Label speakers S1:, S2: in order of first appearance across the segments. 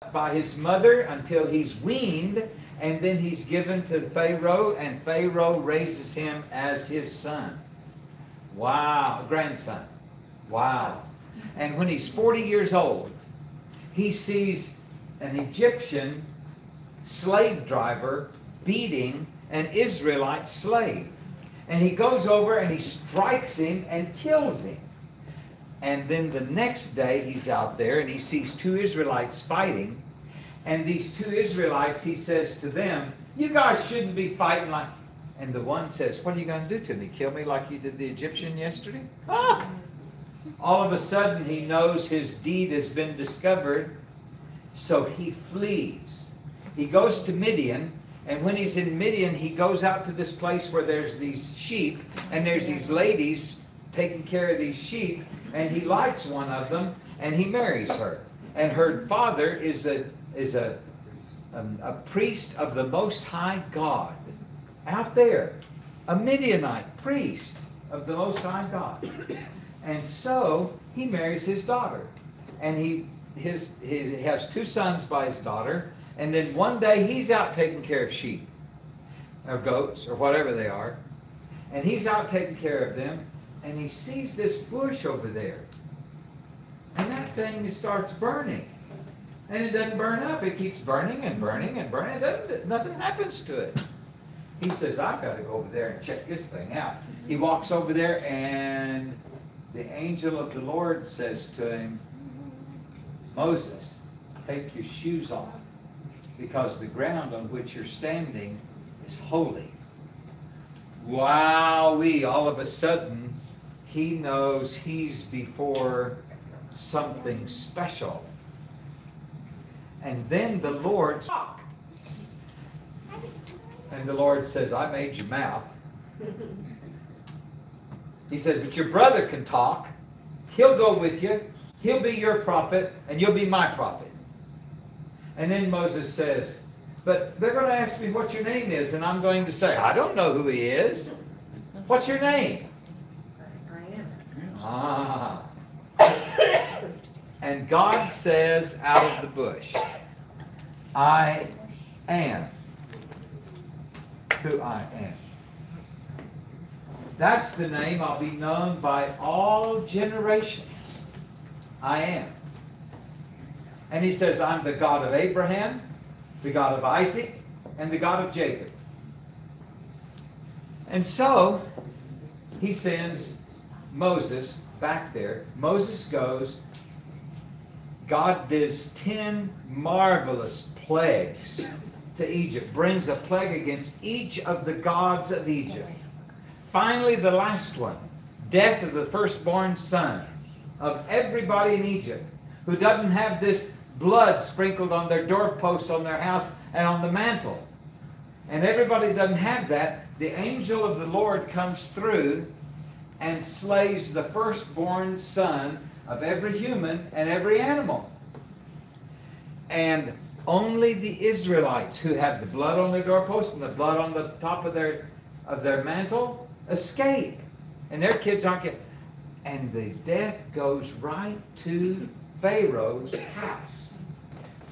S1: up by his mother until he's weaned, and then he's given to Pharaoh, and Pharaoh raises him as his son. Wow, grandson. Wow. And when he's 40 years old, he sees an Egyptian slave driver beating an Israelite slave. And he goes over and he strikes him and kills him. And then the next day he's out there and he sees two Israelites fighting. And these two Israelites, he says to them, "You guys shouldn't be fighting like..." And the one says, "What are you going to do to me? Kill me like you did the Egyptian yesterday?" Ah! All of a sudden he knows his deed has been discovered. So he flees. He goes to Midian. And when he's in Midian, he goes out to this place where there's these sheep. And there's these ladies taking care of these sheep. And he likes one of them. And he marries her. And her father is a priest of the Most High God. Out there. A Midianite priest of the Most High God. And so he marries his daughter. And he has two sons by his daughter. And then one day he's out taking care of sheep. Or goats, or whatever they are. And he's out taking care of them. And he sees this bush over there. And that thing starts burning. And it doesn't burn up. It keeps burning and burning and burning. Nothing happens to it. He says, "I've got to go over there and check this thing out." He walks over there and the angel of the Lord says to him, "Moses, take your shoes off, because the ground on which you're standing is holy." Wowee! All of a sudden, he knows he's before something special. And then the Lord talks. And the Lord says, "I made your mouth." He said, "But your brother can talk. He'll go with you. He'll be your prophet, and you'll be my prophet." And then Moses says, "But they're going to ask me what your name is, and I'm going to say, I don't know who he is. What's your name?"
S2: I am.
S1: Ah. And God says out of the bush, "I am who I am." That's the name I'll be known by all generations. I am. And he says, "I'm the God of Abraham, the God of Isaac, and the God of Jacob." And so he sends Moses back there. Moses goes. God does 10 marvelous plagues to Egypt. Brings a plague against each of the gods of Egypt. Finally, the last one. Death of the firstborn son of everybody in Egypt who doesn't have this blood sprinkled on their doorposts, on their house, and on the mantle. And everybody doesn't have that. The angel of the Lord comes through and slays the firstborn son of every human and every animal. And only the Israelites who have the blood on their doorpost and the blood on the top of their mantle escape. And their kids aren't getting... And the death goes right to Pharaoh's house.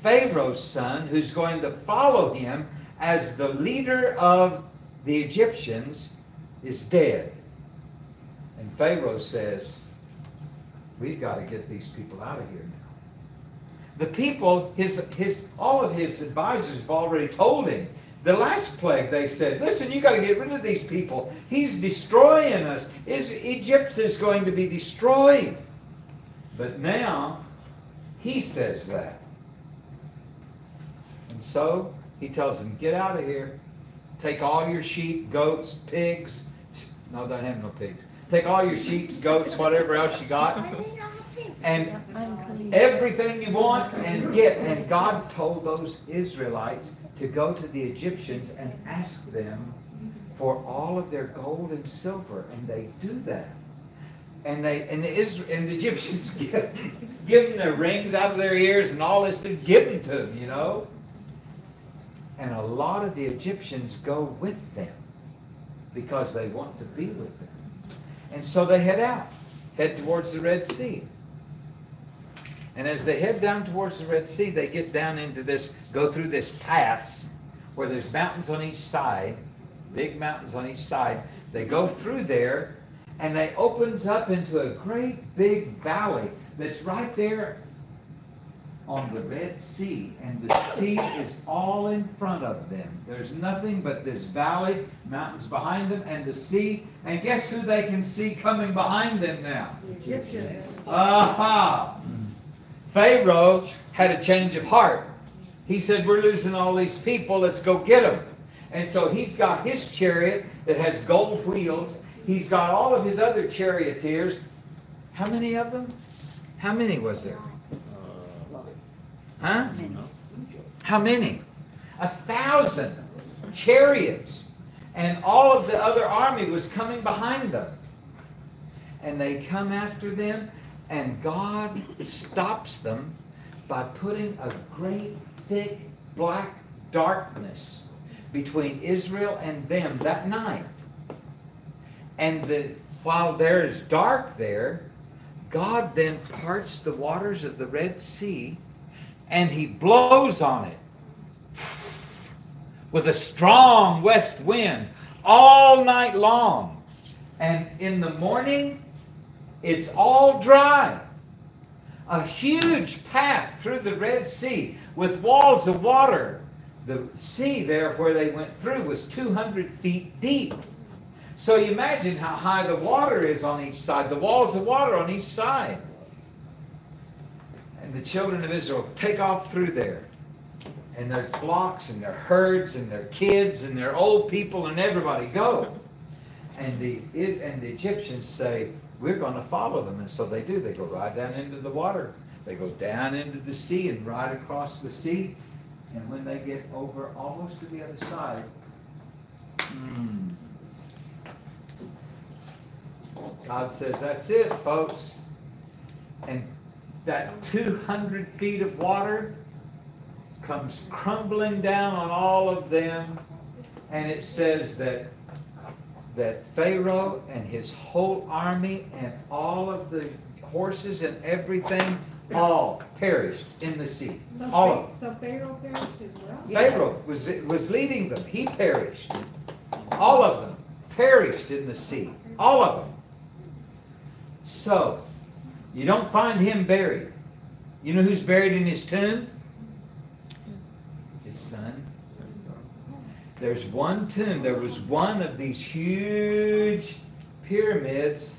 S1: Pharaoh's son, who's going to follow him as the leader of the Egyptians, is dead. And Pharaoh says, "We've got to get these people out of here now." The people, all of his advisors have already told him. The last plague, they said, "Listen, you got to get rid of these people. He's destroying us. Egypt is going to be destroyed." But now, he says that. And so, he tells them, "Get out of here. Take all your sheep, goats, pigs." No, they don't have no pigs. Take all your sheep, goats, whatever else you got. And everything you want and get. And God told those Israelites to go to the Egyptians and ask them for all of their gold and silver. And they do that. And the Egyptians give them their rings out of their ears and all this to give them to them, you know. And a lot of the Egyptians go with them because they want to be with them. And so they head towards the Red Sea. And as they head down towards the Red Sea, they get down into this, go through this pass where there's mountains on each side, big mountains on each side. They go through there, and they opens up into a great big valley that's right there on the Red Sea, and the sea is all in front of them. There's nothing but this valley, mountains behind them, and the sea. And guess who they can see coming behind them now?
S2: The Egyptians.
S1: Aha! Pharaoh had a change of heart. He said, we're losing all these people, let's go get them. And so he's got his chariot that has gold wheels. He's got all of his other charioteers. How many of them? How many was there? Huh? How many? 1,000 chariots. And all of the other army was coming behind them. And they come after them, and God stops them by putting a great, thick, black darkness between Israel and them that night. And while there is dark there, God then parts the waters of the Red Sea, and He blows on it with a strong west wind all night long. And in the morning, it's all dry. A huge path through the Red Sea with walls of water. The sea there where they went through was 200 feet deep. So you imagine how high the water is on each side, the walls of water on each side. And the children of Israel take off through there. And their flocks and their herds and their kids and their old people and everybody go. And the Egyptians say, we're going to follow them. And so they do. They go right down into the water. They go down into the sea and right across the sea. And when they get over almost to the other side, God says, that's it, folks. And that 200 feet of water comes crumbling down on all of them. And it says that Pharaoh and his whole army and all of the horses and everything all perished in the sea. All of them.
S2: So Pharaoh perished as well?
S1: Pharaoh was leading them. He perished. All of them perished in the sea. All of them. So, you don't find him buried. You know who's buried in his tomb? His son. There's one tomb. There was one of these huge pyramids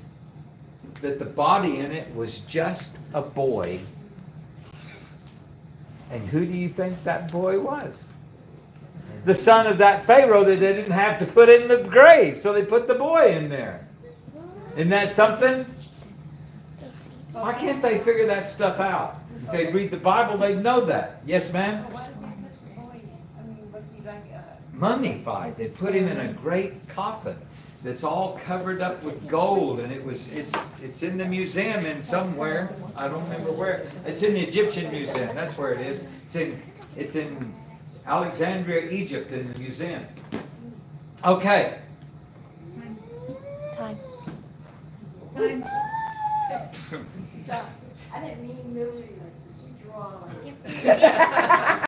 S1: that the body in it was just a boy. And who do you think that boy was? The son of that Pharaoh that they didn't have to put in the grave. So they put the boy in there. Isn't that something? Why can't they figure that stuff out? If they read the Bible, they'd know that. Yes, ma'am?
S3: Why did they put the boy in? I mean, was he like
S1: Mummified. They put him in a great coffin that's all covered up with gold, and it's in the museum in somewhere. I don't remember where. It's in the Egyptian museum. That's where it is. It's in Alexandria, Egypt, in the museum. Okay.
S4: Time.
S3: I didn't mean literally like she draw like